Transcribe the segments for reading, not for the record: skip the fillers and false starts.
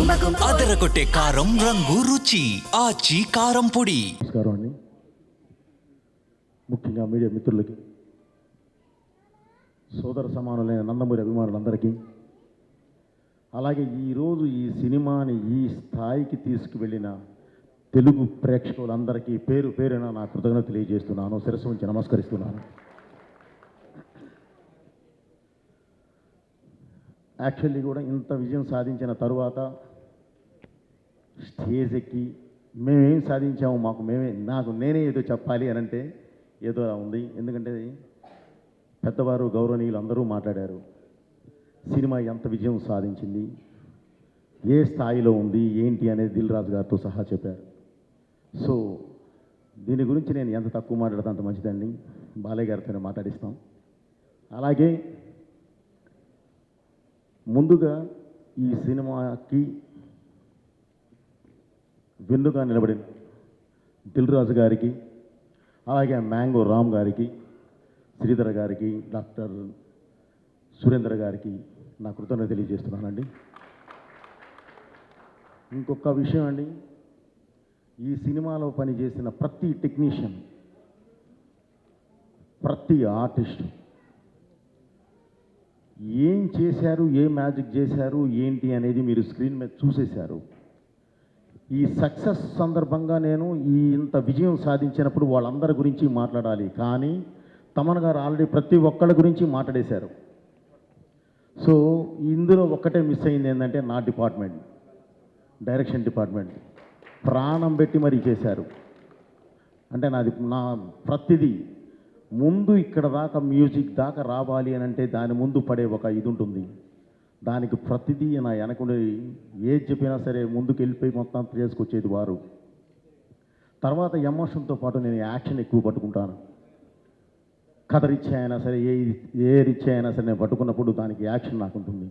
అదరగొట్టే కారం రంగు రుచి ఆచి కారం పొడి. నమస్కారం అండి. ముఖ్యంగా మీడియా మిత్రులకి, సోదర సమానులైన నందమూరి అభిమానులందరికీ, అలాగే ఈరోజు ఈ సినిమాని ఈ స్థాయికి తీసుకువెళ్ళిన తెలుగు ప్రేక్షకులందరికీ పేరు పేరున నా కృతజ్ఞత తెలియజేస్తున్నాను. శిరస్సు ఉంచి నమస్కరిస్తున్నాను. యాక్చువల్లీ కూడా ఇంత విజయం సాధించిన తరువాత స్టేజ్ ఎక్కి మేమేం సాధించాము, నాకు నేనే ఏదో చెప్పాలి అని అంటే ఏదో ఉంది. ఎందుకంటే పెద్దవారు గౌరవనీయులు అందరూ మాట్లాడారు. సినిమా ఎంత విజయం సాధించింది, ఏ స్థాయిలో ఉంది, ఏంటి అనేది దిల్ రాజు గారితో సహా చెప్పారు. సో దీని గురించి నేను ఎంత తక్కువ మాట్లాడితే అంత మంచిదండి. బాలయ్య గారితో మాట్లాడిస్తాం. అలాగే ముందుగా ఈ సినిమాకి వెన్నుగా నిలబడిన దిల్ రాజు గారికి, అలాగే మ్యాంగో రామ్ గారికి, శ్రీధర్ గారికి, డాక్టర్ సురేంద్ర గారికి నా కృతజ్ఞత తెలియజేస్తున్నానండి. ఇంకొక విషయం అండి, ఈ సినిమాలో పనిచేసిన ప్రతి టెక్నీషియన్, ప్రతి ఆర్టిస్ట్ ఏం చేశారు, ఏ మ్యాజిక్ చేశారు, ఏంటి అనేది మీరు స్క్రీన్ మీద చూసేశారు. ఈ సక్సెస్ సందర్భంగా నేను ఇంత విజయం సాధించినప్పుడు వాళ్ళందరి గురించి మాట్లాడాలి, కానీ తమన్ గారు ఆల్రెడీ ప్రతి ఒక్కళ్ళ గురించి మాట్లాడేశారు. సో ఇందులో ఒక్కటే మిస్ అయింది ఏంటంటే నా డిపార్ట్మెంట్, డైరెక్షన్ డిపార్ట్మెంట్ ప్రాణం పెట్టి మరీ చేశారు. అంటే నా ప్రతిదీ ముందు ఇక్కడ దాకా మ్యూజిక్ దాకా రావాలి అని అంటే దాని ముందు పడే ఒక ఇది ఉంటుంది. దానికి ప్రతిదీ నా వెనకుండి ఏది చెప్పినా సరే ముందుకు వెళ్ళిపోయి మొత్తం చేసుకొచ్చేది వారు. తర్వాత ఎమోషన్తో పాటు నేను యాక్షన్ ఎక్కువ పట్టుకుంటాను. కథ రిచ్ అయినా సరే, ఏ రిచ్ అయినా సరే నేను పట్టుకున్నప్పుడు దానికి యాక్షన్ నాకు ఉంటుంది.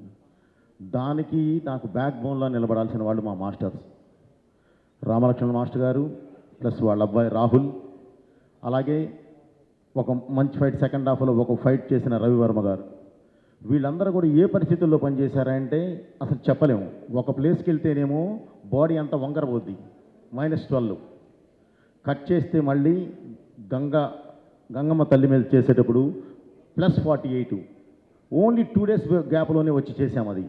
దానికి నాకు బ్యాక్ బోన్లో నిలబడాల్సిన వాళ్ళు మా మాస్టర్స్ రామలక్ష్మణ్ మాస్టర్ గారు, ప్లస్ వాళ్ళ అబ్బాయి రాహుల్, అలాగే ఒక మంచి ఫైట్ సెకండ్ హాఫ్లో ఒక ఫైట్ చేసిన రవివర్మ గారు. వీళ్ళందరూ కూడా ఏ పరిస్థితుల్లో పనిచేశారంటే అసలు చెప్పలేము. ఒక ప్లేస్కి వెళ్తేనేమో బాడీ అంతా వంకరపోద్ది, -12 కట్ చేస్తే మళ్ళీ గంగమ్మ తల్లి మీద చేసేటప్పుడు +48, ఓన్లీ 2 days గ్యాప్లోనే వచ్చి చేసాం. అది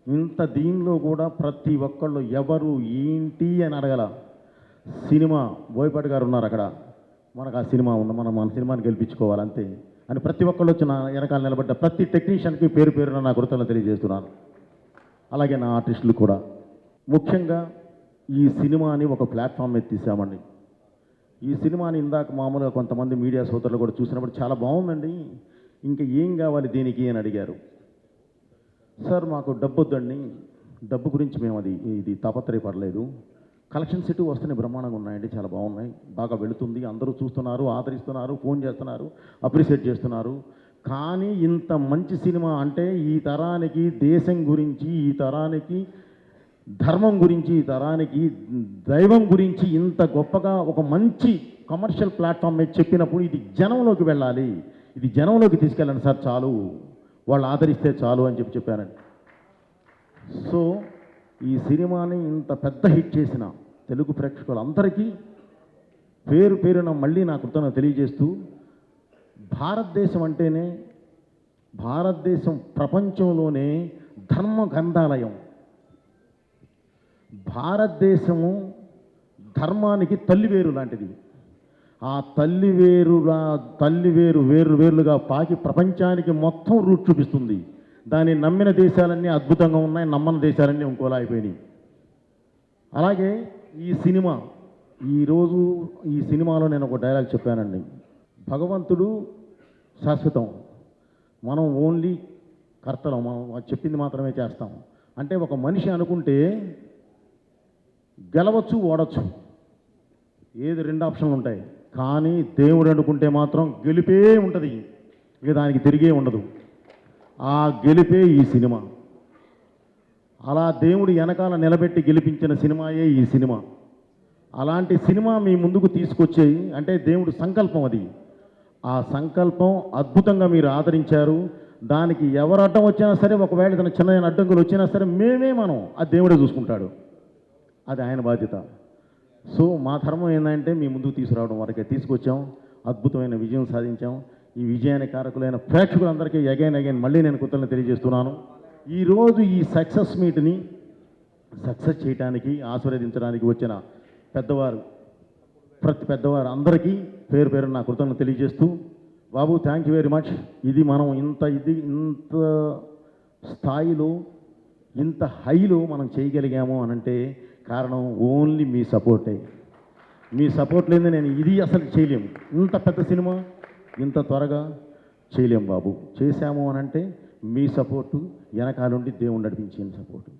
ఇంత దీనిలో కూడా ప్రతి ఒక్కళ్ళు ఎవరు ఏంటి అని అడగల. సినిమా బోయపాటి గారు ఉన్నారు అక్కడ, మనకు ఆ సినిమా ఉంది, మన సినిమాని గెలిపించుకోవాలి అంతే అని ప్రతి ఒక్కళ్ళు వచ్చి నా వెనకాల నిలబడ్డ ప్రతి టెక్నీషియన్కి పేరు పేరున నా కృతజ్ఞతలు తెలియజేస్తున్నాను. అలాగే నా ఆర్టిస్టులు కూడా. ముఖ్యంగా ఈ సినిమాని ఒక ప్లాట్ఫామ్ మీద తీసామండి. ఈ సినిమాని ఇందాక మామూలుగా కొంతమంది మీడియా సోదరులు కూడా చూసినప్పుడు చాలా బాగుందండి, ఇంకా ఏం కావాలి దీనికి అని అడిగారు. సార్ మాకు డబ్బు వద్దండి, డబ్బు గురించి మేము ఇది తాపత్రయపడలేదు. కలెక్షన్స్ ఇటు వస్తున్నాయి, బ్రహ్మాండంగా ఉన్నాయండి, చాలా బాగున్నాయి, బాగా వెళుతుంది, అందరూ చూస్తున్నారు, ఆదరిస్తున్నారు, ఫోన్ చేస్తున్నారు, అప్రిషియేట్ చేస్తున్నారు. కానీ ఇంత మంచి సినిమా అంటే ఈ తరానికి దేశం గురించి, ఈ తరానికి ధర్మం గురించి, ఈ తరానికి దైవం గురించి ఇంత గొప్పగా ఒక మంచి కమర్షియల్ ప్లాట్ఫామ్ మీద చెప్పినప్పుడు ఇది జనంలోకి వెళ్ళాలి, ఇది జనంలోకి తీసుకెళ్ళండి సార్, చాలు వాళ్ళు ఆదరిస్తే చాలు అని చెప్పానండి. సో ఈ సినిమాని ఇంత పెద్ద హిట్ చేసిన తెలుగు ప్రేక్షకులందరికీ పేరు పేరున మళ్ళీ నా కృతజ్ఞత తెలియజేస్తూ, భారతదేశం అంటేనే, భారతదేశం ప్రపంచంలోనే ధర్మ గ్రంథాలయం. భారతదేశము ధర్మానికి తల్లివేరు లాంటిది. ఆ తల్లివేరు వేరుగా పాకి ప్రపంచానికి మొత్తం రూట్ చూపిస్తుంది. దాన్ని నమ్మిన దేశాలన్నీ అద్భుతంగా ఉన్నాయి, నమ్మని దేశాలన్నీ ఇంకోలా అయిపోయినాయి. అలాగే ఈ సినిమా, ఈరోజు ఈ సినిమాలో నేను ఒక డైలాగ్ చెప్పానండి, భగవంతుడు శాశ్వతం, మనం ఓన్లీ కర్తలం, మనం చెప్పింది మాత్రమే చేస్తాం. అంటే ఒక మనిషి అనుకుంటే గెలవచ్చు, ఓడచ్చు, ఏది 2 ఆప్షన్లు ఉంటాయి. కానీ దేవుడు అనుకుంటే మాత్రం గెలిపే ఉంటుంది, ఇక దానికి తిరిగే ఉండదు. ఆ గెలిపే ఈ సినిమా. అలా దేవుడు వెనకాల నిలబెట్టి గెలిపించిన సినిమాయే ఈ సినిమా. అలాంటి సినిమా మీ ముందుకు తీసుకొచ్చేయి అంటే దేవుడు సంకల్పం అది. ఆ సంకల్పం అద్భుతంగా మీరు ఆదరించారు. దానికి ఎవరు అడ్డం వచ్చినా సరే, ఒకవేళ తన చిన్న అడ్డంకులు వచ్చినా సరే మనం ఆ దేవుడే చూసుకుంటాడు. అది ఆయన బాధ్యత. సో మా ధర్మం ఏంటంటే మీ ముందుకు తీసుకురావడం వరకే తీసుకొచ్చాం, అద్భుతమైన విజయం సాధించాం. ఈ విజయానికి కారకులైన ప్రేక్షకులందరికీ అగైన్ మళ్ళీ నేను కృతజ్ఞతలు తెలియజేస్తున్నాను. ఈరోజు ఈ సక్సెస్ మీట్ని సక్సెస్ చేయడానికి ఆశీర్వదించడానికి వచ్చిన పెద్దవారు, ప్రతి పెద్దవారు అందరికీ పేరు పేరు నా కృతజ్ఞతలు తెలియజేస్తూ, బాబు థ్యాంక్ యూ వెరీ మచ్. ఇది మనం ఇంత స్థాయిలో ఇంత హైలో మనం చేయగలిగాము అనంటే కారణం ఓన్లీ మీ సపోర్టే. మీ సపోర్ట్ లేని నేను ఇది అసలు చేయలేము. ఇంత పెద్ద సినిమా ఇంత త్వరగా చేయలేం బాబు. చేశాము అనంటే మీ సపోర్టు, వెనకాలండి దేవుడు నడిపించిన సపోర్టు,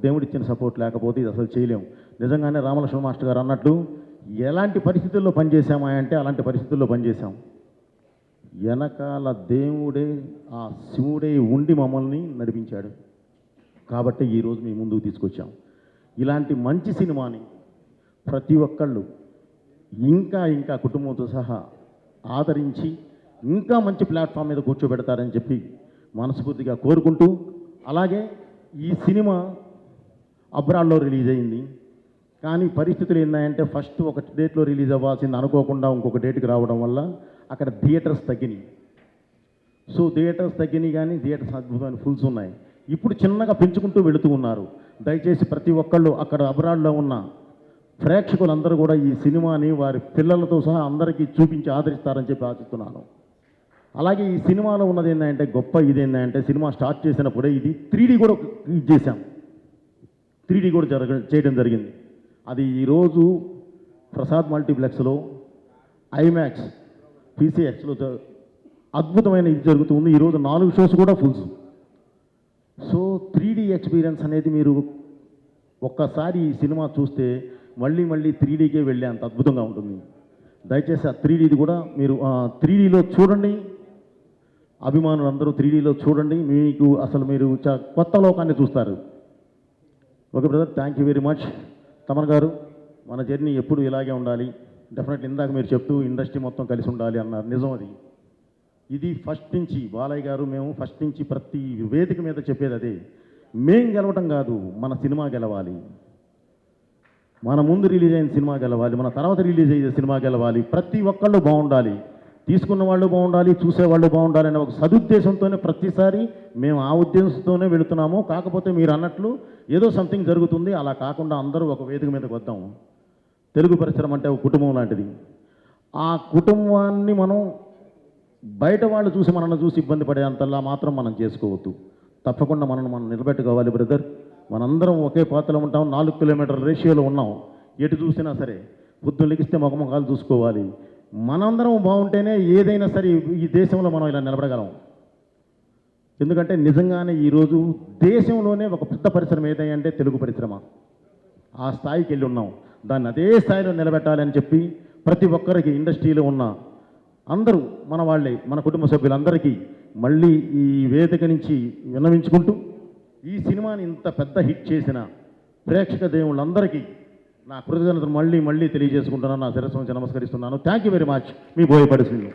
దేవుడిచ్చిన సపోర్ట్ లేకపోతే ఇది అసలు చేయలేము. నిజంగానే రామలక్ష్మణ మాస్టర్ గారు అన్నట్లు ఎలాంటి పరిస్థితుల్లో పనిచేసామా అంటే అలాంటి పరిస్థితుల్లో పనిచేశాం. వెనకాల దేవుడే, ఆ శివుడే ఉండి మమ్మల్ని నడిపించాడు. కాబట్టి ఈరోజు మీ ముందుకు తీసుకొచ్చాం. ఇలాంటి మంచి సినిమాని ప్రతి ఒక్కళ్ళు ఇంకా కుటుంబంతో సహా ఆదరించి ఇంకా మంచి ప్లాట్ఫామ్ మీద కూర్చోబెడతారని చెప్పి మనస్ఫూర్తిగా కోరుకుంటూ, అలాగే ఈ సినిమా అబ్రాడ్లో రిలీజ్ అయింది. కానీ పరిస్థితులు ఏంటంటే ఫస్ట్ ఒక డేట్లో రిలీజ్ అవ్వాల్సింది అనుకోకుండా ఇంకొక డేట్కి రావడం వల్ల అక్కడ థియేటర్స్ తగ్గినాయి. సో థియేటర్స్ తగ్గినాయి, కానీ థియేటర్స్ అద్భుతమైన ఫుల్స్ ఉన్నాయి. ఇప్పుడు చిన్నగా పెంచుకుంటూ వెళుతూ ఉన్నారు. దయచేసి ప్రతి ఒక్కళ్ళు అక్కడ అబ్రాడ్లో ఉన్న ప్రేక్షకులందరూ కూడా ఈ సినిమాని వారి పిల్లలతో సహా అందరికీ చూపించి ఆదరిస్తారని చెప్పి ఆశిస్తున్నాను. అలాగే ఈ సినిమాలో ఉన్నది ఏంటంటే గొప్ప ఇదేంటంటే సినిమా స్టార్ట్ చేసినప్పుడే ఇది 3D కూడా ఇది చేశాం. 3D కూడా చేయడం జరిగింది. అది ఈరోజు ప్రసాద్ మల్టీప్లెక్స్లో, ఐమాక్స్, PCXలో అద్భుతమైన ఇది జరుగుతుంది. ఈరోజు 4 షోస్ కూడా ఫుల్స్. సో 3D ఎక్స్పీరియన్స్ అనేది మీరు ఒక్కసారి ఈ సినిమా చూస్తే మళ్ళీ 3Dకే వెళ్ళే అంత అద్భుతంగా ఉంటుంది. దయచేసి ఆ 3Dది కూడా మీరు 3Dలో చూడండి. అభిమానులు అందరూ 3Dలో చూడండి. మీకు అసలు మీరు కొత్త లోకాన్ని చూస్తారు. Okay brother, thank you very much. Thaman గారు, మన జర్నీ ఎప్పుడు ఇలాగే ఉండాలి. డెఫినెట్లీ ఇందాక మీరు చెప్తూ ఇండస్ట్రీ మొత్తం కలిసి ఉండాలి అన్నారు. నిజం అది. ఇది ఫస్ట్ నుంచి బాలయ్య గారు, మేము ఫస్ట్ నుంచి ప్రతి వేదిక మీద చెప్పేది అదే. మేం గెలవటం కాదు, మన సినిమా గెలవాలి. మన ముందు రిలీజ్ అయిన సినిమా గెలవాలి, మన తర్వాత రిలీజ్ అయ్యే సినిమా గెలవాలి. ప్రతి ఒక్కళ్ళు బాగుండాలి, తీసుకున్న వాళ్ళు బాగుండాలి, చూసేవాళ్ళు బాగుండాలి అనే ఒక సదుద్దేశంతోనే ప్రతిసారి మేము ఆ ఉద్దేశంతోనే వెళుతున్నాము. కాకపోతే మీరు అన్నట్లు ఏదో సంథింగ్ జరుగుతుంది, అలా కాకుండా అందరూ ఒక వేదిక మీదకి వద్దాము. తెలుగు పరిశ్రమ అంటే ఒక కుటుంబం లాంటిది. ఆ కుటుంబాన్ని మనం బయట వాళ్ళు చూసి మనల్ని చూసి ఇబ్బంది పడేంతలా మాత్రం మనం చేసుకోవద్దు. తప్పకుండా మనం నిలబెట్టుకోవాలి బ్రదర్. మనందరం ఒకే పాత్రలో ఉంటాం, 4 కిలోమీటర్ల రేషియోలో ఉన్నాం. ఎటు చూసినా సరే పొద్దున్న లెగిస్తే ముఖముఖాలు చూసుకోవాలి. మనందరం బాగుంటేనే ఏదైనా సరే ఈ దేశంలో మనం ఇలా నిలబడగలం. ఎందుకంటే నిజంగానే ఈరోజు దేశంలోనే ఒక పెద్ద పరిశ్రమ ఏదంటే తెలుగు పరిశ్రమ. ఆ స్థాయికి వెళ్ళి ఉన్నాం. దాన్ని అదే స్థాయిలో నిలబెట్టాలని చెప్పి ప్రతి ఒక్కరికి ఇండస్ట్రీలో ఉన్న అందరూ మన వాళ్ళే, మన కుటుంబ సభ్యులందరికీ మళ్ళీ ఈ వేదిక నుంచి విన్నవించుకుంటూ, ఈ సినిమాని ఇంత పెద్ద హిట్ చేసిన ప్రేక్షక దేవుళ్ళందరికీ నా కృతజ్ఞతలు మళ్ళీ తెలియజేసుకుంటున్నాను. నా శిరస్సు నుంచి నమస్కరిస్తున్నాను. Thank you very much. Me Boyapati Srinu.